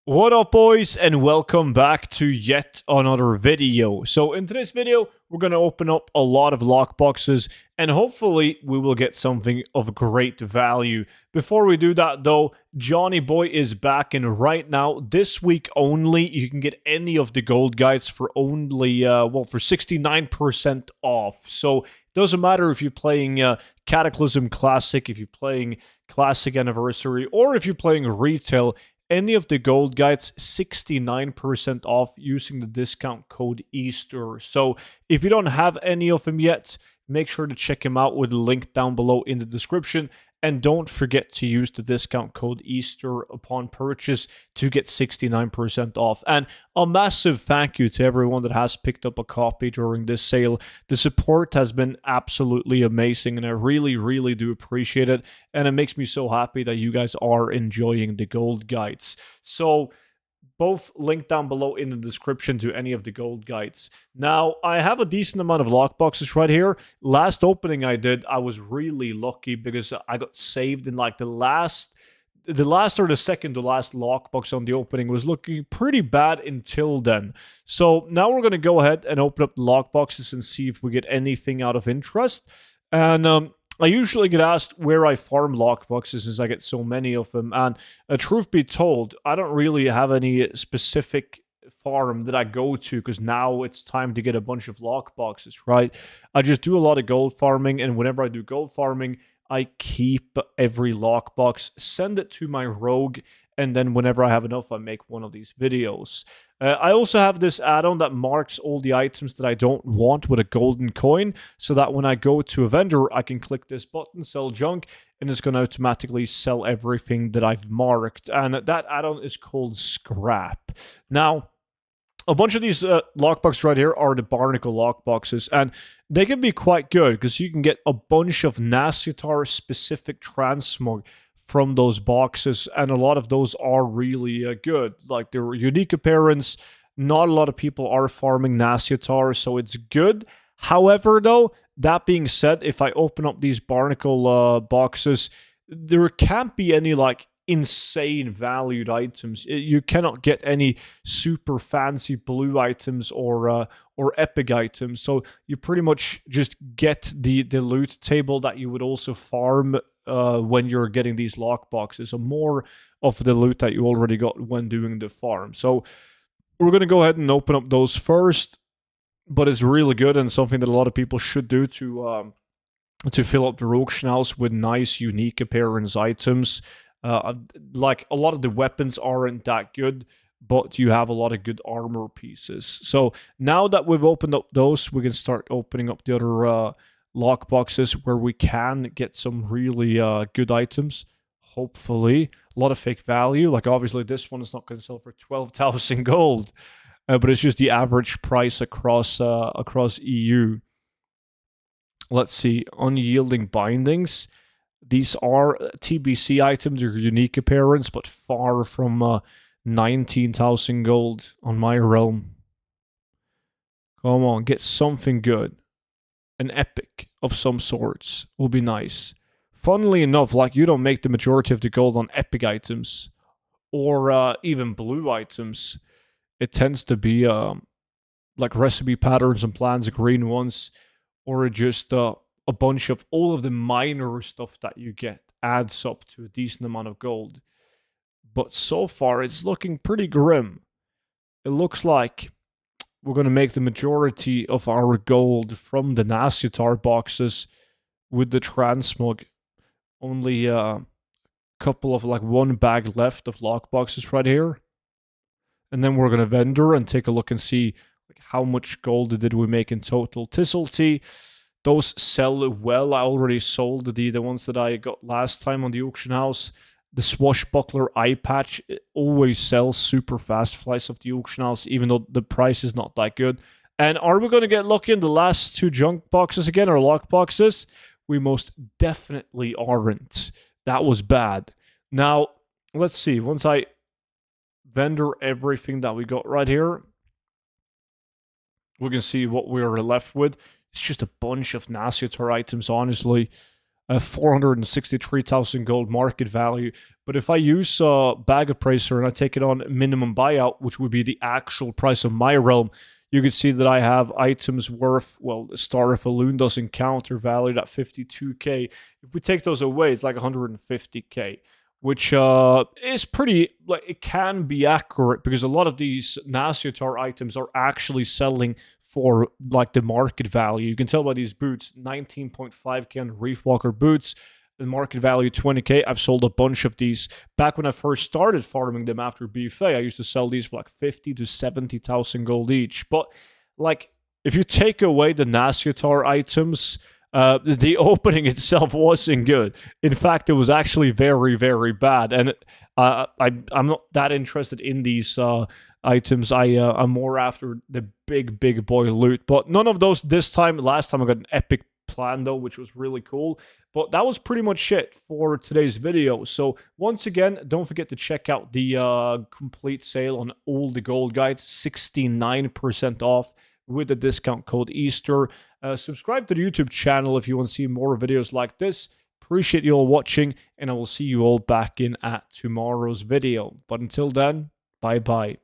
What up, boys, and welcome back to yet another video. So in today's video, we're going to open up a lot of lockboxes, and hopefully we will get something of great value. Before we do that, though, Johnny Boy is back, and right now, this week only, you can get any of the gold guides for only, for 69% off. So it doesn't matter if you're playing Cataclysm Classic, if you're playing Classic Anniversary, or if you're playing Retail. Any of the gold guides 69% off using the discount code Easter. So if you don't have any of them yet, make sure to check them out with the link down below in the description. And don't forget to use the discount code Easter upon purchase to get 69% off. And a massive thank you to everyone that has picked up a copy during this sale. The support has been absolutely amazing, and I really, really do appreciate it. And it makes me so happy that you guys are enjoying the gold guides. So both linked down below in the description to any of the gold guides. Now, I have a decent amount of lockboxes right here. Last opening I did, I was really lucky because I got saved in like the last or the second to last lockbox on the opening was looking pretty bad until then. So now we're going to go ahead and open up the lockboxes and see if we get anything out of interest. And I usually get asked where I farm lockboxes since I get so many of them. And truth be told, I don't really have any specific farm that I go to because now it's time to get a bunch of lockboxes, right? I just do a lot of gold farming, and whenever I do gold farming, I keep every lockbox, send it to my rogue, and then whenever I have enough, I make one of these videos. I also have this add-on that marks all the items that I don't want with a golden coin, so that when I go to a vendor, I can click this button, sell junk, and it's going to automatically sell everything that I've marked. And that add-on is called Scrap. Now, a bunch of these lockboxes right here are the barnacle lockboxes, and they can be quite good because you can get a bunch of Nasiatar specific transmog from those boxes, and a lot of those are really good. Like, they're unique appearance. Not a lot of people are farming Nasiatar, so it's good. However, though, that being said, if I open up these barnacle boxes, there can't be any like insane valued items. You cannot get any super fancy blue items or epic items. So you pretty much just get the loot table that you would also farm when you're getting these lock boxes. So more of the loot that you already got when doing the farm. So we're going to go ahead and open up those first, but it's really good and something that a lot of people should do to fill up their auction house with nice unique appearance items. Like, a lot of the weapons aren't that good, but you have a lot of good armor pieces. So now that we've opened up those, we can start opening up the other lock boxes where we can get some really good items. Hopefully, a lot of fake value. Like, obviously, this one is not going to sell for 12,000 gold, but it's just the average price across EU. Let's see, unyielding bindings. These are TBC items, they're unique appearance, but far from 19,000 gold on my realm. Come on, get something good. An epic of some sorts will be nice. Funnily enough, like, you don't make the majority of the gold on epic items or even blue items. It tends to be like recipe patterns and plans, green ones, or just a bunch of all of the minor stuff that you get adds up to a decent amount of gold. But so far, it's looking pretty grim. It looks like we're going to make the majority of our gold from the Nasiatar boxes with the transmog. Only a couple of, like, one bag left of lock boxes right here. And then we're going to vendor and take a look and see, like, how much gold did we make in total. Tisselty, those sell well. I already sold the ones that I got last time on the auction house. The swashbuckler eye patch, it always sells super fast, flies off the auction house, even though the price is not that good. And are we going to get lucky in the last two junk boxes again, or lock boxes? We most definitely aren't. That was bad. Now, let's see. Once I vendor everything that we got right here, we can see what we're left with. It's just a bunch of Nasiatar items, honestly. 463,000 gold market value. But if I use Bag Appraiser and I take it on minimum buyout, which would be the actual price of my realm, you can see that I have items worth, well, the Star of Elune doesn't count, they're valued at 52k. If we take those away, it's like 150k, which is pretty, like, it can be accurate because a lot of these Nasyatar items are actually selling for like the market value. You can tell by these boots, 19.5k on Reef Walker boots, the market value 20k. I've sold a bunch of these back when I first started farming them after BFA. I used to sell these for like 50 to 70,000 gold each. But like, if you take away the Nasyatar items, the opening itself wasn't good. In fact, it was actually very, very bad. And I'm not that interested in these items. I'm more after the big boy loot. But none of those this time. Last time I got an epic plan though, which was really cool. But that was pretty much it for today's video. So once again, don't forget to check out the complete sale on all the gold guides, 69% off with the discount code Easter. Subscribe to the YouTube channel if you want to see more videos like this. Appreciate you all watching, and I will see you all back in at tomorrow's video. But until then, bye bye.